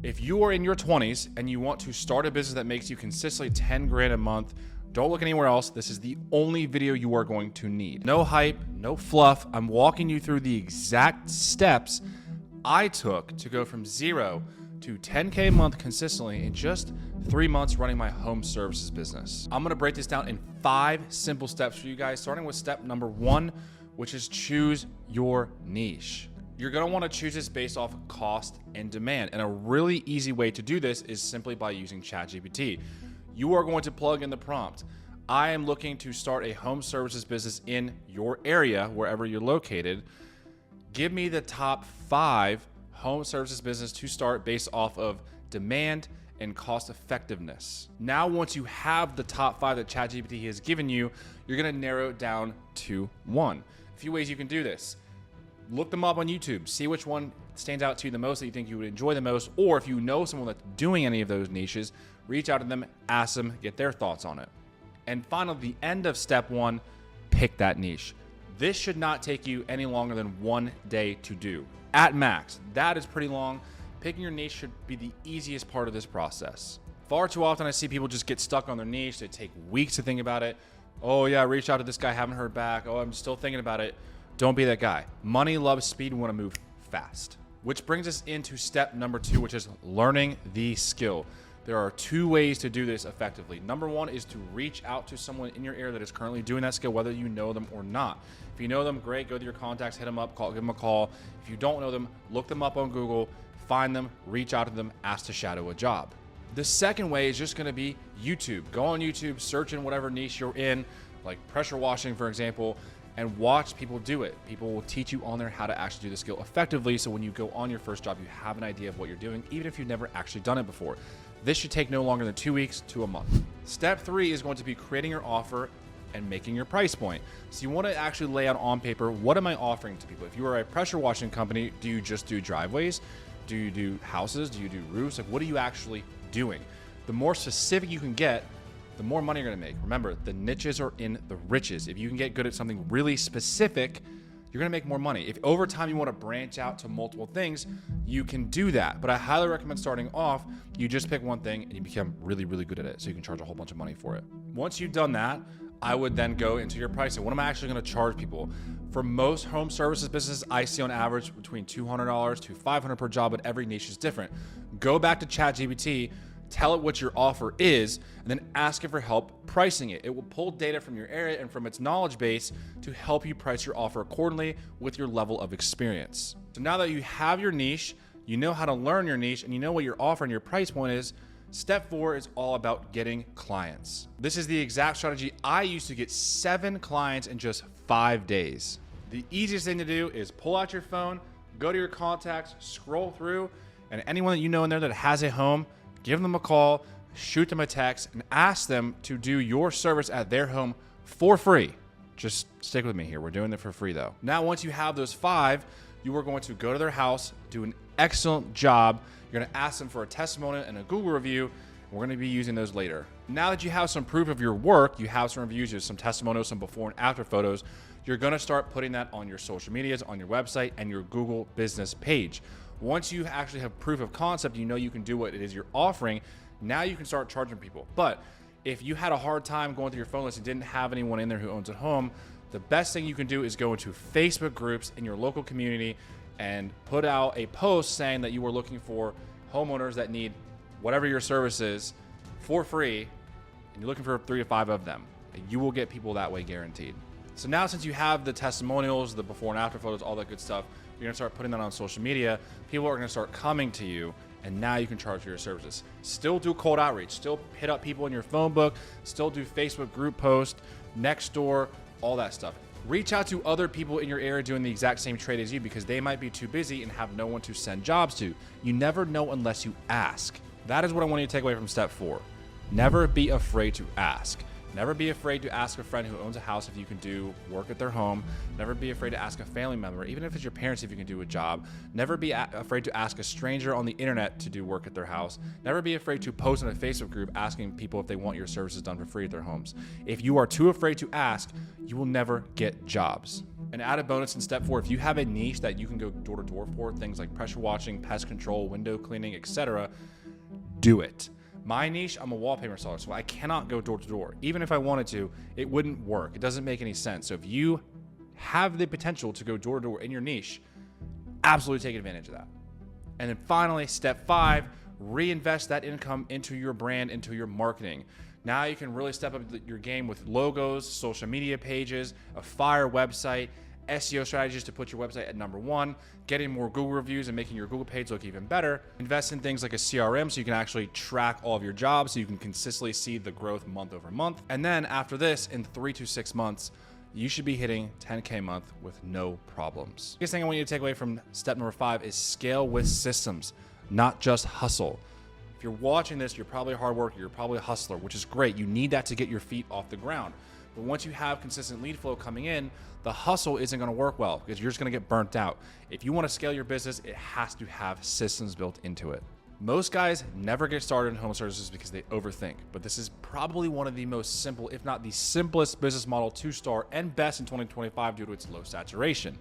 If you are in your 20s and you want to start a business that makes you consistently 10 grand a month, don't look anywhere else. This is the only video you are going to need. No hype, no fluff. I'm walking you through the exact steps I took to go from 0 to 10K a month consistently in just 3 months running my home services business. I'm gonna break this down in 5 simple steps for you guys, starting with step number 1, which is choose your niche. You're gonna wanna choose this based off cost and demand. And a really easy way to do this is simply by using ChatGPT. You are going to plug in the prompt. I am looking to start a home services business in your area, wherever you're located. Give me the top 5 home services business to start based off of demand and cost effectiveness. Now, once you have the top 5 that ChatGPT has given you, you're gonna narrow it down to 1. A few ways you can do this. Look them up on YouTube, see which one stands out to you the most that you think you would enjoy the most, or if you know someone that's doing any of those niches, reach out to them, ask them, get their thoughts on it. And finally, the end of step 1, pick that niche. This should not take you any longer than 1 day to do. At max, that is pretty long. Picking your niche should be the easiest part of this process. Far too often I see people just get stuck on their niche. They take weeks to think about it. Oh yeah, reach out to this guy, haven't heard back. Oh, I'm still thinking about it. Don't be that guy. Money loves speed, we wanna move fast. Which brings us into step number 2, which is learning the skill. There are 2 ways to do this effectively. Number 1 is to reach out to someone in your area that is currently doing that skill, whether you know them or not. If you know them, great, go to your contacts, hit them up, give them a call. If you don't know them, look them up on Google, find them, reach out to them, ask to shadow a job. The second way is just gonna be YouTube. Go on YouTube, search in whatever niche you're in, like pressure washing, for example, and watch people do it. People will teach you on there how to actually do the skill effectively, so when you go on your first job, you have an idea of what you're doing, even if you've never actually done it before. This should take no longer than 2 weeks to a month. Step 3 is going to be creating your offer and making your price point. So you want to actually lay out on paper, what am I offering to people? If you are a pressure washing company, do you just do driveways? Do you do houses? Do you do roofs? Like, what are you actually doing? The more specific you can get, the more money you're gonna make. Remember, the niches are in the riches. If you can get good at something really specific, you're gonna make more money. If over time you wanna branch out to multiple things, you can do that. But I highly recommend starting off, you just pick one thing and you become really, really good at it, so you can charge a whole bunch of money for it. Once you've done that, I would then go into your pricing. What am I actually gonna charge people? For most home services businesses, I see on average between $200 to $500 per job, but every niche is different. Go back to ChatGPT, tell it what your offer is, and then ask it for help pricing it. It will pull data from your area and from its knowledge base to help you price your offer accordingly with your level of experience. So now that you have your niche, you know how to learn your niche, and you know what your offer and your price point is, step 4 is all about getting clients. This is the exact strategy I used to get 7 clients in just 5 days. The easiest thing to do is pull out your phone, go to your contacts, scroll through, and anyone that you know in there that has a home, give them a call, shoot them a text, and ask them to do your service at their home for free. Just stick with me here. We're doing it for free though. Now, once you have those 5, you are going to go to their house, do an excellent job. You're gonna ask them for a testimonial and a Google review. We're gonna be using those later. Now that you have some proof of your work, you have some reviews, you have some testimonials, some before and after photos, you're gonna start putting that on your social medias, on your website, and your Google business page. Once you actually have proof of concept, you know you can do what it is you're offering, now you can start charging people. But if you had a hard time going through your phone list and didn't have anyone in there who owns a home, the best thing you can do is go into Facebook groups in your local community and put out a post saying that you are looking for homeowners that need whatever your service is for free, and you're looking for 3 to 5 of them. And you will get people that way guaranteed. So now, since you have the testimonials, the before and after photos, all that good stuff, you're gonna start putting that on social media. People are gonna start coming to you, and now you can charge for your services. Still do cold outreach, still hit up people in your phone book, still do Facebook group posts, Nextdoor, all that stuff. Reach out to other people in your area doing the exact same trade as you, because they might be too busy and have no one to send jobs to. You never know unless you ask. That is what I want you to take away from step 4. Never be afraid to ask. Never be afraid to ask a friend who owns a house if you can do work at their home. Never be afraid to ask a family member, even if it's your parents, if you can do a job. Never be afraid to ask a stranger on the internet to do work at their house. Never be afraid to post in a Facebook group asking people if they want your services done for free at their homes. If you are too afraid to ask, you will never get jobs. An added bonus in step 4, if you have a niche that you can go door to door for, things like pressure washing, pest control, window cleaning, etc., do it. My niche, I'm a wallpaper installer, so I cannot go door to door. Even if I wanted to, it wouldn't work. It doesn't make any sense. So if you have the potential to go door to door in your niche, absolutely take advantage of that. And then finally, step 5, reinvest that income into your brand, into your marketing. Now you can really step up your game with logos, social media pages, a fire website, SEO strategies to put your website at number 1, getting more Google reviews and making your Google page look even better. Invest in things like a CRM so you can actually track all of your jobs so you can consistently see the growth month over month. And then after this, in 3 to 6 months, you should be hitting 10K a month with no problems. The biggest thing I want you to take away from step number 5 is scale with systems, not just hustle. If you're watching this, you're probably a hard worker, you're probably a hustler, which is great. You need that to get your feet off the ground. But once you have consistent lead flow coming in, the hustle isn't going to work well because you're just going to get burnt out. If you want to scale your business, it has to have systems built into it. Most guys never get started in home services because they overthink, but this is probably one of the most simple, if not the simplest business model to start and best in 2025 due to its low saturation.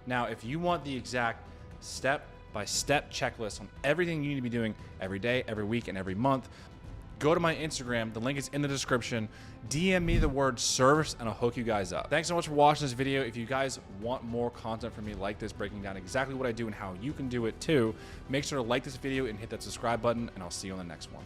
Now, if you want the exact step-by-step checklist on everything you need to be doing every day, every week, and every month, go to my Instagram. The link is in the description. DM me the word service and I'll hook you guys up. Thanks so much for watching this video. If you guys want more content from me like this, breaking down exactly what I do and how you can do it too, make sure to like this video and hit that subscribe button, and I'll see you on the next one.